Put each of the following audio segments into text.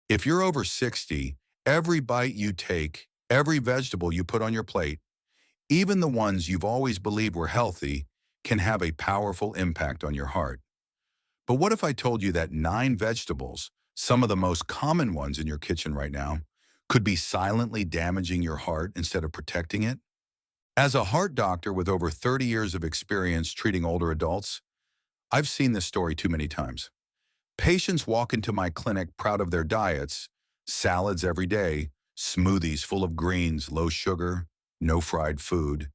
If you're over 60, every bite you take, every vegetable you put on your plate, even the ones you've always believed were healthy, can have a powerful impact on your heart. But what if I told you that 9 vegetables, some of the most common ones in your kitchen right now, could be silently damaging your heart instead of protecting it? As a heart doctor with over 30 years of experience treating older adults, I've seen this story too many times. Patients walk into my clinic proud of their diets, salads every day, smoothies full of greens, low sugar, no fried food,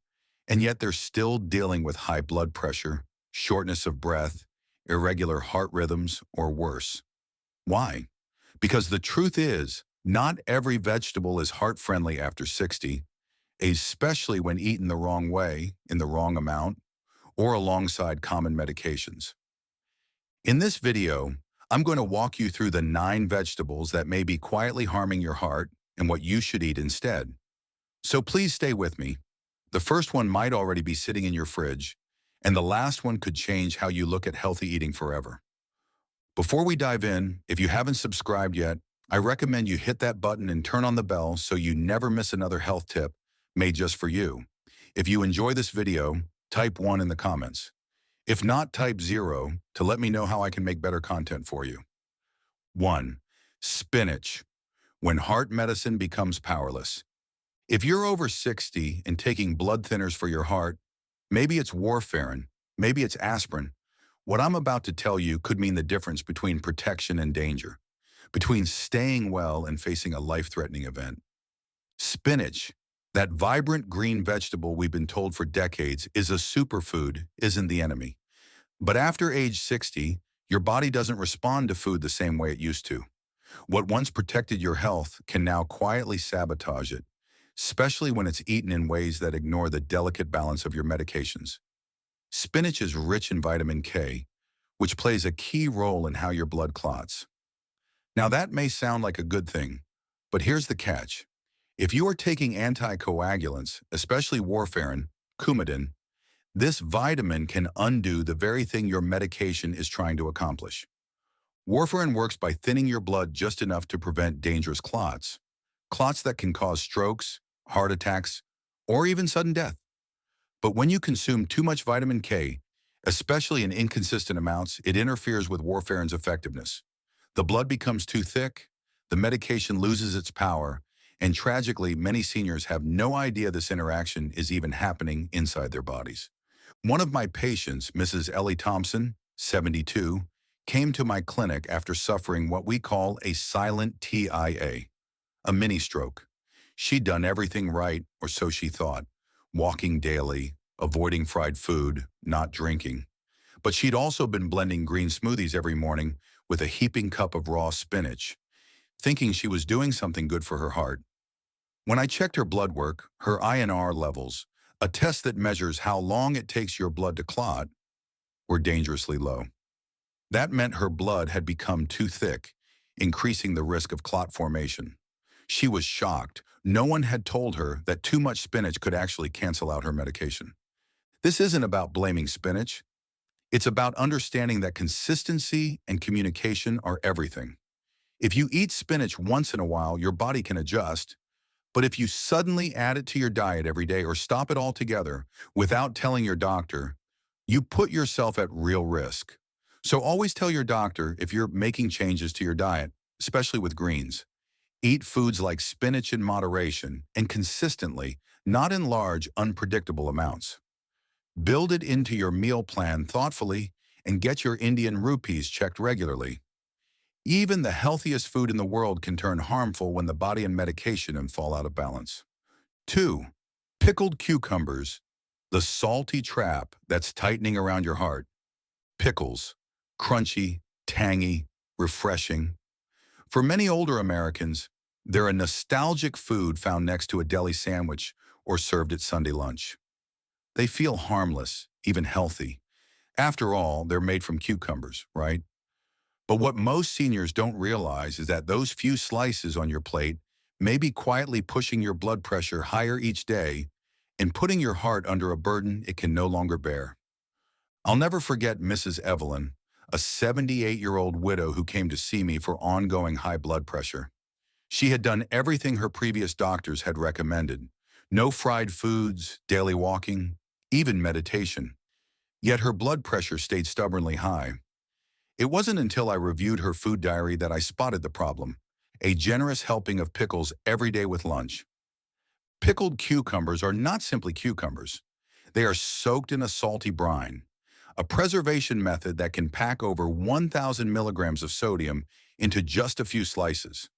and yet they're still dealing with high blood pressure, shortness of breath, irregular heart rhythms, or worse. Why? Because the truth is, not every vegetable is heart-friendly after 60, especially when eaten the wrong way, in the wrong amount, or alongside common medications. In this video, I'm going to walk you through the 9 vegetables that may be quietly harming your heart and what you should eat instead. So please stay with me. The first one might already be sitting in your fridge, and the last one could change how you look at healthy eating forever. Before we dive in, if you haven't subscribed yet, I recommend you hit that button and turn on the bell so you never miss another health tip made just for you. If you enjoy this video, type 1 in the comments. If not, type 0 to let me know how I can make better content for you. 1. Spinach. When heart medicine becomes powerless. If you're over 60 and taking blood thinners for your heart, maybe it's warfarin, maybe it's aspirin, what I'm about to tell you could mean the difference between protection and danger, between staying well and facing a life-threatening event. Spinach, that vibrant green vegetable we've been told for decades is a superfood, isn't the enemy. But after age 60, your body doesn't respond to food the same way it used to. What once protected your health can now quietly sabotage it, especially when it's eaten in ways that ignore the delicate balance of your medications. Spinach is rich in vitamin K, which plays a key role in how your blood clots. Now that may sound like a good thing, but here's the catch. If you are taking anticoagulants, especially warfarin, Coumadin, this vitamin can undo the very thing your medication is trying to accomplish. Warfarin works by thinning your blood just enough to prevent dangerous clots, clots that can cause strokes, heart attacks, or even sudden death. But when you consume too much vitamin K, especially in inconsistent amounts, it interferes with warfarin's effectiveness. The blood becomes too thick, the medication loses its power, and tragically, many seniors have no idea this interaction is even happening inside their bodies. One of my patients, Mrs. Ellie Thompson, 72, came to my clinic after suffering what we call a silent TIA, a mini stroke. She'd done everything right, or so she thought, walking daily, avoiding fried food, not drinking. But she'd also been blending green smoothies every morning with a heaping cup of raw spinach, thinking she was doing something good for her heart. When I checked her blood work, her INR levels, a test that measures how long it takes your blood to clot, were dangerously low. That meant her blood had become too thick, increasing the risk of clot formation. She was shocked. No one had told her that too much spinach could actually cancel out her medication. This isn't about blaming spinach. It's about understanding that consistency and communication are everything. If you eat spinach once in a while, your body can adjust. But if you suddenly add it to your diet every day or stop it altogether without telling your doctor, you put yourself at real risk. So always tell your doctor if you're making changes to your diet, especially with greens. Eat foods like spinach in moderation and consistently, not in large, unpredictable amounts. Build it into your meal plan thoughtfully and get your Indian rupees checked regularly. Even the healthiest food in the world can turn harmful when the body and medication fall out of balance. 2. Pickled cucumbers, the salty trap that's tightening around your heart. Pickles, crunchy, tangy, refreshing. For many older Americans, they're a nostalgic food found next to a deli sandwich or served at Sunday lunch. They feel harmless, even healthy. After all, they're made from cucumbers, right? But what most seniors don't realize is that those few slices on your plate may be quietly pushing your blood pressure higher each day and putting your heart under a burden it can no longer bear. I'll never forget Mrs. Evelyn, a 78-year-old widow who came to see me for ongoing high blood pressure. She had done everything her previous doctors had recommended. No fried foods, daily walking, even meditation. Yet her blood pressure stayed stubbornly high. It wasn't until I reviewed her food diary that I spotted the problem. A generous helping of pickles every day with lunch. Pickled cucumbers are not simply cucumbers. They are soaked in a salty brine, a preservation method that can pack over 1,000 milligrams of sodium into just a few slices.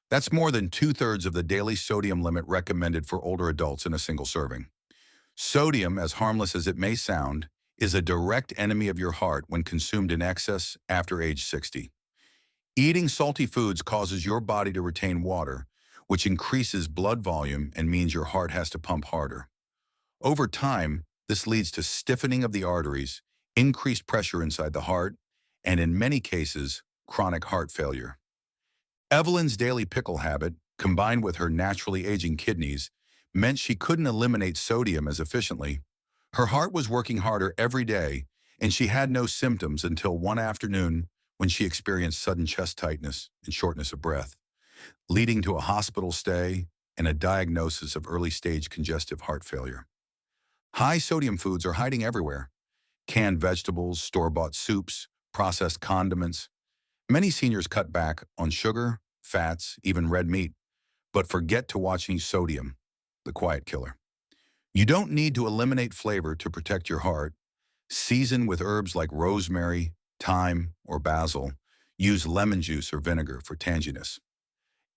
That's more than two-thirds of the daily sodium limit recommended for older adults in a single serving. Sodium, as harmless as it may sound, is a direct enemy of your heart when consumed in excess after age 60. Eating salty foods causes your body to retain water, which increases blood volume and means your heart has to pump harder. Over time, this leads to stiffening of the arteries, increased pressure inside the heart, and in many cases, chronic heart failure. Evelyn's daily pickle habit, combined with her naturally aging kidneys, meant she couldn't eliminate sodium as efficiently. Her heart was working harder every day, and she had no symptoms until one afternoon when she experienced sudden chest tightness and shortness of breath, leading to a hospital stay and a diagnosis of early-stage congestive heart failure. High sodium foods are hiding everywhere. Canned vegetables, store-bought soups, processed condiments. Many seniors cut back on sugar, fats, even red meat, but forget to watch sodium, the quiet killer. You don't need to eliminate flavor to protect your heart. Season with herbs like rosemary, thyme, or basil. Use lemon juice or vinegar for tanginess.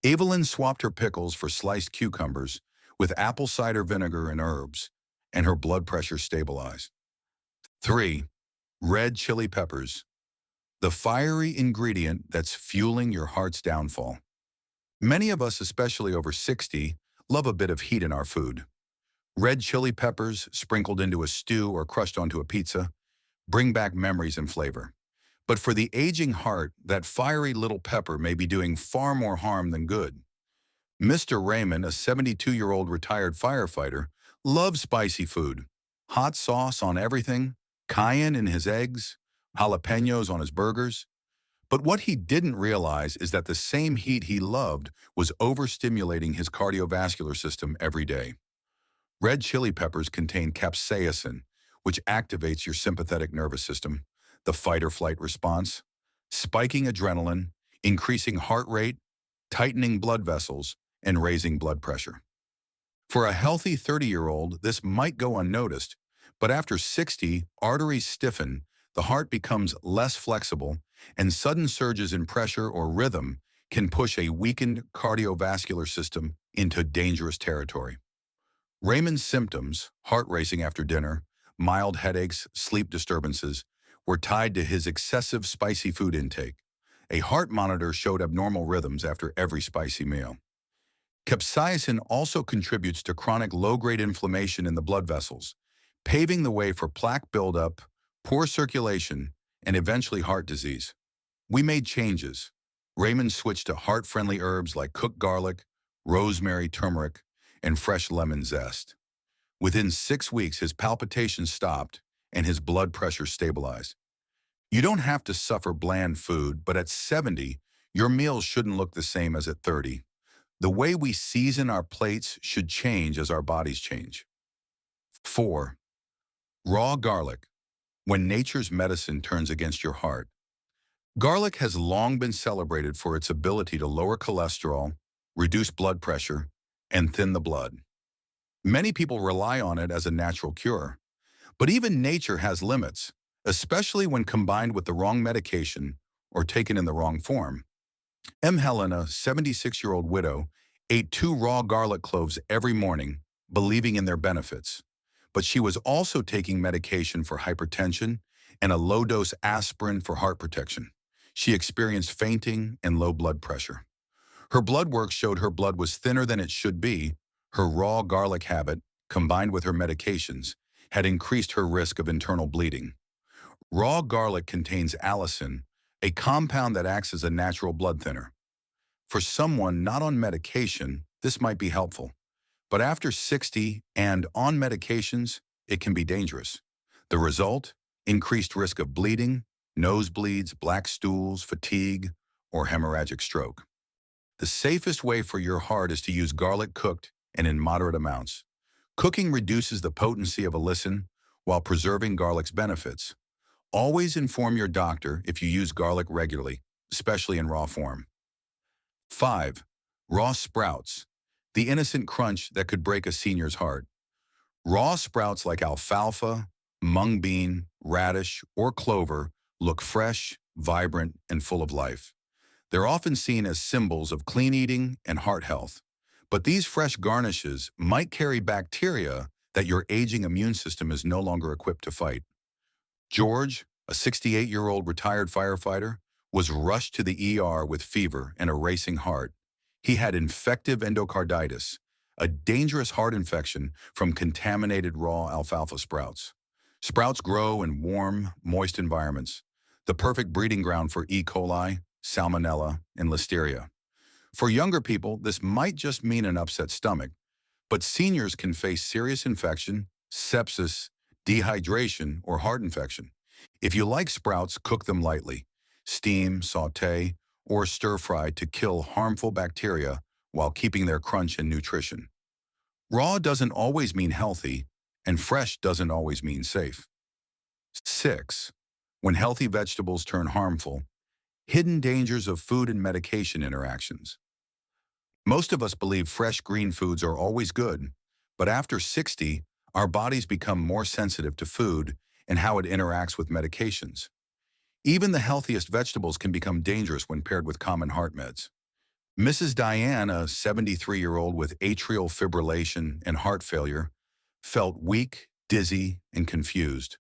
Evelyn swapped her pickles for sliced cucumbers with apple cider vinegar and herbs, and her blood pressure stabilized. 3. Red chili peppers, the fiery ingredient that's fueling your heart's downfall. Many of us, especially over 60, love a bit of heat in our food. Red chili peppers, sprinkled into a stew or crushed onto a pizza, bring back memories and flavor. But for the aging heart, that fiery little pepper may be doing far more harm than good. Mr. Raymond, a 72-year-old retired firefighter, loves spicy food. Hot sauce on everything, cayenne in his eggs, jalapenos on his burgers. But what he didn't realize is that the same heat he loved was overstimulating his cardiovascular system every day. Red chili peppers contain capsaicin, which activates your sympathetic nervous system, the fight-or-flight response, spiking adrenaline, increasing heart rate, tightening blood vessels, and raising blood pressure. For a healthy 30-year-old, this might go unnoticed, but after 60, arteries stiffen, the heart becomes less flexible, and sudden surges in pressure or rhythm can push a weakened cardiovascular system into dangerous territory. Raymond's symptoms, heart racing after dinner, mild headaches, sleep disturbances, were tied to his excessive spicy food intake. A heart monitor showed abnormal rhythms after every spicy meal. Capsaicin also contributes to chronic low-grade inflammation in the blood vessels, paving the way for plaque buildup, poor circulation, and eventually heart disease. We made changes. Raymond switched to heart-friendly herbs like cooked garlic, rosemary, turmeric, and fresh lemon zest. Within 6 weeks, his palpitations stopped and his blood pressure stabilized. You don't have to suffer bland food, but at 70, your meals shouldn't look the same as at 30. The way we season our plates should change as our bodies change. 4. Raw garlic. When nature's medicine turns against your heart. Garlic has long been celebrated for its ability to lower cholesterol, reduce blood pressure, and thin the blood. Many people rely on it as a natural cure. But even nature has limits, especially when combined with the wrong medication or taken in the wrong form. M. Helen, a 76-year-old widow, ate 2 raw garlic cloves every morning, believing in their benefits. But she was also taking medication for hypertension and a low-dose aspirin for heart protection. She experienced fainting and low blood pressure. Her blood work showed her blood was thinner than it should be. Her raw garlic habit, combined with her medications, had increased her risk of internal bleeding. Raw garlic contains allicin, a compound that acts as a natural blood thinner. For someone not on medication, this might be helpful. But after 60 and on medications, it can be dangerous. The result? Increased risk of bleeding, nosebleeds, black stools, fatigue, or hemorrhagic stroke. The safest way for your heart is to use garlic cooked and in moderate amounts. Cooking reduces the potency of allicin while preserving garlic's benefits. Always inform your doctor if you use garlic regularly, especially in raw form. 5. Raw sprouts, the innocent crunch that could break a senior's heart. Raw sprouts like alfalfa, mung bean, radish, or clover look fresh, vibrant, and full of life. They're often seen as symbols of clean eating and heart health. But these fresh garnishes might carry bacteria that your aging immune system is no longer equipped to fight. George, a 68-year-old retired firefighter, was rushed to the ER with fever and a racing heart. He had infective endocarditis, a dangerous heart infection from contaminated raw alfalfa sprouts. Sprouts grow in warm, moist environments, the perfect breeding ground for E. coli, salmonella, and listeria. For younger people, this might just mean an upset stomach, but seniors can face serious infection, sepsis, dehydration, or heart infection. If you like sprouts, cook them lightly. Steam, saute, or stir-fry to kill harmful bacteria while keeping their crunch and nutrition. Raw doesn't always mean healthy, and fresh doesn't always mean safe. 6. When healthy vegetables turn harmful, hidden dangers of food and medication interactions. Most of us believe fresh green foods are always good, but after 60, our bodies become more sensitive to food and how it interacts with medications. Even the healthiest vegetables can become dangerous when paired with common heart meds. Mrs. Diane, a 73-year-old with atrial fibrillation and heart failure, felt weak, dizzy, and confused.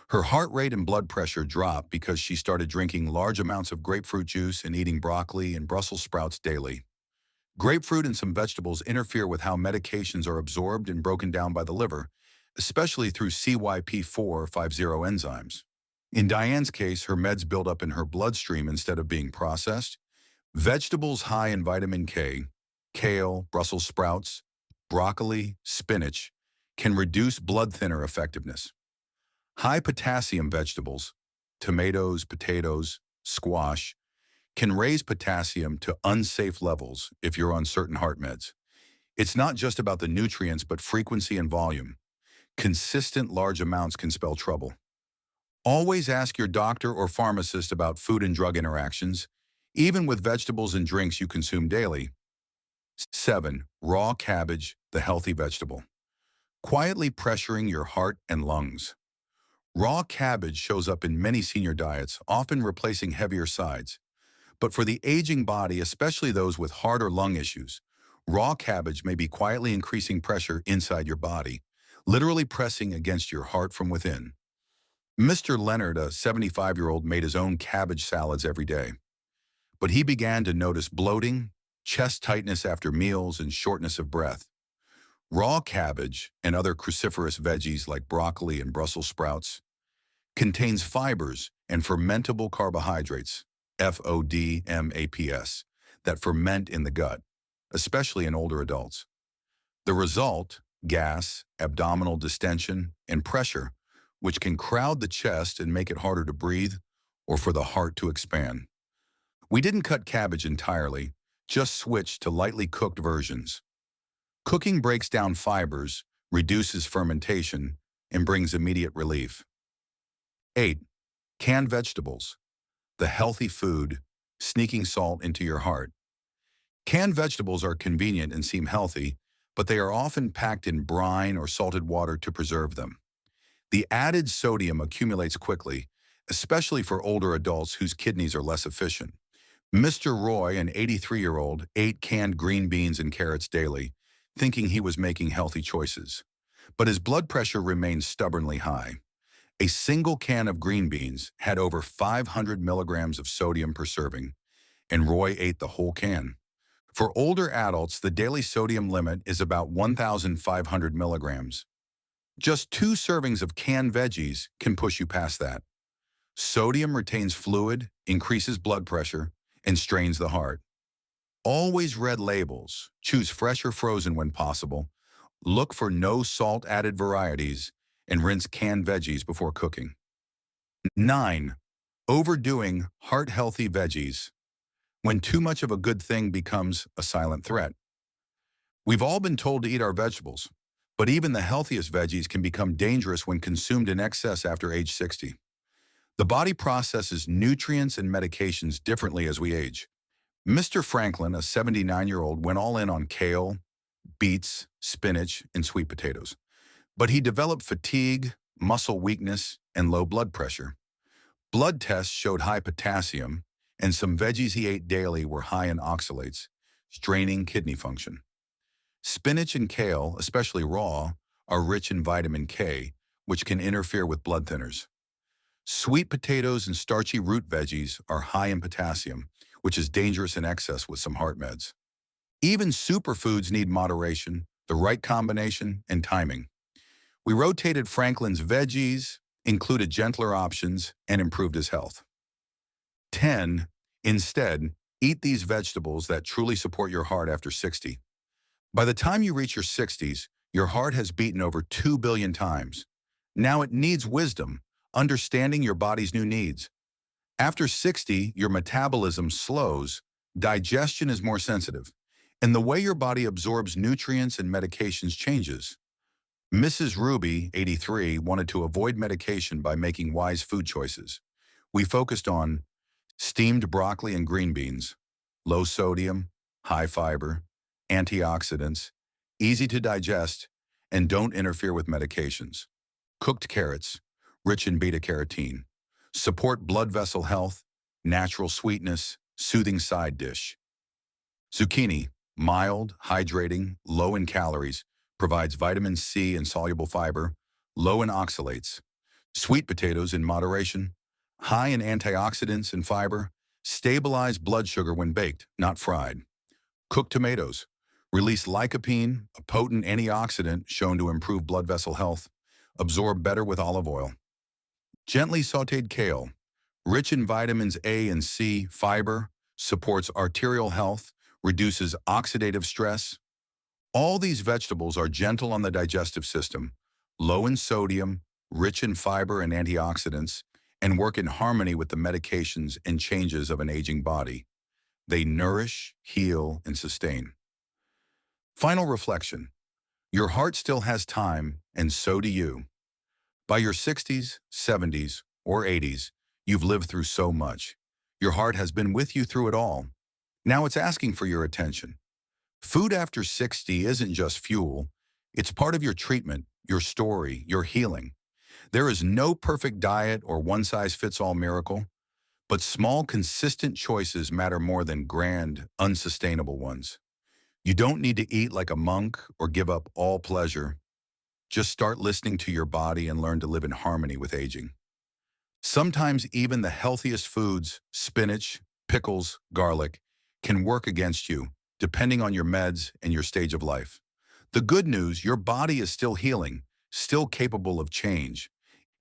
Her heart rate and blood pressure dropped because she started drinking large amounts of grapefruit juice and eating broccoli and Brussels sprouts daily. Grapefruit and some vegetables interfere with how medications are absorbed and broken down by the liver, especially through CYP450 enzymes. In Diane's case, her meds build up in her bloodstream instead of being processed. Vegetables high in vitamin K, kale, Brussels sprouts, broccoli, spinach, can reduce blood thinner effectiveness. High potassium vegetables, tomatoes, potatoes, squash, can raise potassium to unsafe levels if you're on certain heart meds. It's not just about the nutrients, but frequency and volume. Consistent large amounts can spell trouble. Always ask your doctor or pharmacist about food and drug interactions, even with vegetables and drinks you consume daily. 7. Raw cabbage, the healthy vegetable. Quietly pressuring your heart and lungs. Raw cabbage shows up in many senior diets, often replacing heavier sides. But for the aging body, especially those with heart or lung issues, raw cabbage may be quietly increasing pressure inside your body, literally pressing against your heart from within. Mr. Leonard, a 75-year-old, made his own cabbage salads every day. But he began to notice bloating, chest tightness after meals, and shortness of breath. Raw cabbage and other cruciferous veggies like broccoli and Brussels sprouts contains fibers and fermentable carbohydrates, FODMAPS, that ferment in the gut, especially in older adults. The result, gas, abdominal distension, and pressure, which can crowd the chest and make it harder to breathe or for the heart to expand. We didn't cut cabbage entirely, just switched to lightly cooked versions. Cooking breaks down fibers, reduces fermentation, and brings immediate relief. 8. Canned vegetables, the healthy food, sneaking salt into your heart. Canned vegetables are convenient and seem healthy, but they are often packed in brine or salted water to preserve them. The added sodium accumulates quickly, especially for older adults whose kidneys are less efficient. Mr. Roy, an 83-year-old, ate canned green beans and carrots daily, thinking he was making healthy choices. But his blood pressure remained stubbornly high. A single can of green beans had over 500 milligrams of sodium per serving, and Roy ate the whole can. For older adults, the daily sodium limit is about 1,500 milligrams. Just 2 servings of canned veggies can push you past that. Sodium retains fluid, increases blood pressure, and strains the heart. Always read labels, choose fresh or frozen when possible, look for no salt added varieties, and rinse canned veggies before cooking. 9. Overdoing heart-healthy veggies when too much of a good thing becomes a silent threat. We've all been told to eat our vegetables, but even the healthiest veggies can become dangerous when consumed in excess after age 60. The body processes nutrients and medications differently as we age. Mr. Franklin, a 79-year-old, went all in on kale, beets, spinach, and sweet potatoes. But he developed fatigue, muscle weakness, and low blood pressure. Blood tests showed high potassium, and some veggies he ate daily were high in oxalates, straining kidney function. Spinach and kale, especially raw, are rich in vitamin K, which can interfere with blood thinners. Sweet potatoes and starchy root veggies are high in potassium, which is dangerous in excess with some heart meds. Even superfoods need moderation, the right combination, and timing. We rotated Franklin's veggies, included gentler options, and improved his health. 10. Instead, eat these vegetables that truly support your heart after 60. By the time you reach your 60s, your heart has beaten over 2 billion times. Now it needs wisdom, understanding your body's new needs. After 60, your metabolism slows, digestion is more sensitive, and the way your body absorbs nutrients and medications changes. Mrs. Ruby, 83, wanted to avoid medication by making wise food choices. We focused on steamed broccoli and green beans, low sodium, high fiber, antioxidants, easy to digest, and don't interfere with medications. Cooked carrots, rich in beta-carotene, support blood vessel health, natural sweetness, soothing side dish. Zucchini, mild, hydrating, low in calories, provides vitamin C and soluble fiber, low in oxalates. Sweet potatoes in moderation, high in antioxidants and fiber, stabilize blood sugar when baked, not fried. Cooked tomatoes release lycopene, a potent antioxidant shown to improve blood vessel health, absorb better with olive oil. Gently sautéed kale, rich in vitamins A and C, fiber, supports arterial health, reduces oxidative stress. All these vegetables are gentle on the digestive system, low in sodium, rich in fiber and antioxidants, and work in harmony with the medications and changes of an aging body. They nourish, heal, and sustain. Final reflection. Your heart still has time, and so do you. By your 60s, 70s, or 80s, you've lived through so much. Your heart has been with you through it all. Now it's asking for your attention. Food after 60 isn't just fuel. It's part of your treatment, your story, your healing. There is no perfect diet or one-size-fits-all miracle, but small, consistent choices matter more than grand, unsustainable ones. You don't need to eat like a monk or give up all pleasure. Just start listening to your body and learn to live in harmony with aging. Sometimes even the healthiest foods, spinach, pickles, garlic, can work against you, depending on your meds and your stage of life. The good news, your body is still healing, still capable of change.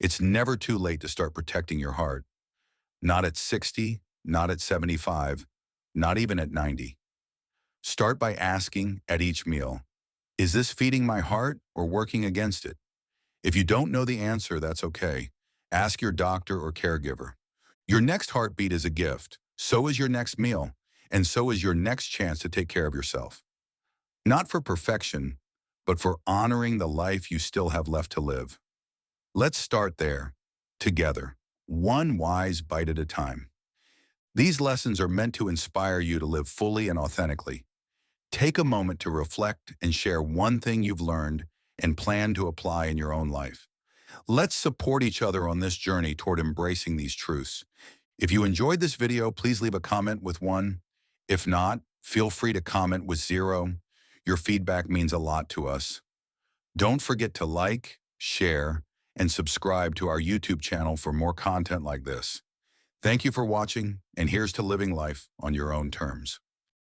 It's never too late to start protecting your heart. Not at 60, not at 75, not even at 90. Start by asking at each meal, is this feeding my heart or working against it? If you don't know the answer, that's okay. Ask your doctor or caregiver. Your next heartbeat is a gift. So is your next meal. And so is your next chance to take care of yourself. Not for perfection, but for honoring the life you still have left to live. Let's start there, together, one wise bite at a time. These lessons are meant to inspire you to live fully and authentically. Take a moment to reflect and share one thing you've learned and plan to apply in your own life. Let's support each other on this journey toward embracing these truths. If you enjoyed this video, please leave a comment with 1. If not, feel free to comment with 0. Your feedback means a lot to us. Don't forget to like, share, and subscribe to our YouTube channel for more content like this. Thank you for watching, and here's to living life on your own terms.